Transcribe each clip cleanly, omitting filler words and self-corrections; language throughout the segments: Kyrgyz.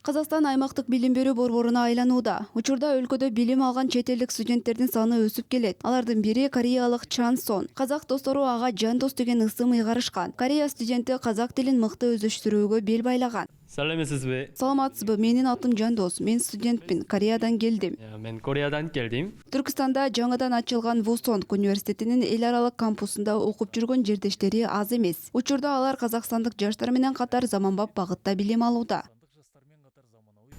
Казакстан аймактык билим берүү борборуна айланууда. Учурда өлкөдө билим алган чет элдик студенттердин саны өсүп келет. Алардын бири кореялык Чан Сон. Казак достору ага жан дос деген ысым ыйгарышкан. Корея студенти казак тилин мыкты өздөштүрүүгө бел байлаган. Саламатсызбы? Саламатсызбы, менин атым Жандос. Мен студентпин, Кореядан келдим. Мен Кореядан келдим. Түркстанда жаңыдан ачылган Вусонг университетинин эл аралык кампусунда окуп жүргөн жердештери аз эмес. Учурда алар казакстандык жаштар менен катар заманбап багытта билим алууда.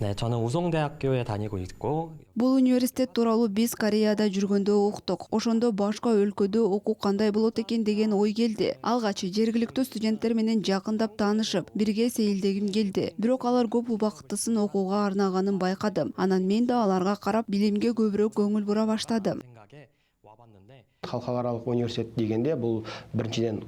네, 저는 우송대학교에 다니고 있고 Бул университет тууралуу биз Кореяда жүргөндө уктук. Ошондо башка өлкөдө окуу кандай болот экен деген ой келди. Алгач жергиликтүү студенттер менен жакындап таанышып, бирге сейилдегим келди. Бирок алар көп убактысын окууга арнаганын байкадым. Анан мен да аларга карап билимге көбүрөөк көңүл бура баштадым. 생각에 와봤는데 Халыкаралык университет дегенде бул биринчиден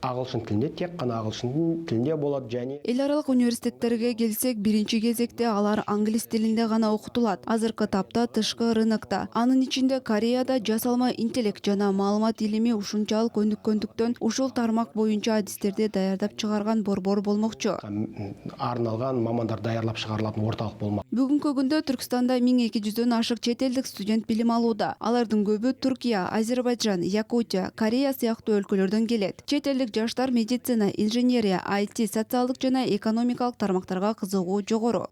агылшын тилинде, тек гана агылшын тилинде болот және Эл аралык университеттерге келсек, биринчи кезекте алар англис тилинде гана окутулат. Азыркы тапта тышкы рынокто, анын ичинде Кореяда жасалма интеллект жана маалымат илими ушунчалык өнүккөндүктөн ушул тармак боюнча адистерди даярдап чыгарган борбор болмокчу. арналган мамандар даярлап чыгарылатын орталык болмак. Бүгүнкү күндө Түркстанда 1200дөн ашык чет элдик студент билим алууда. Алардын көбү Түркия, Азербайжан, Якутия, Корея сыяктуу өлкөлөрдөн келет. Чет элдик жаштар медицина, инженерия, IT, социалдык жана экономикалык тармактарга кызыгуу жогору.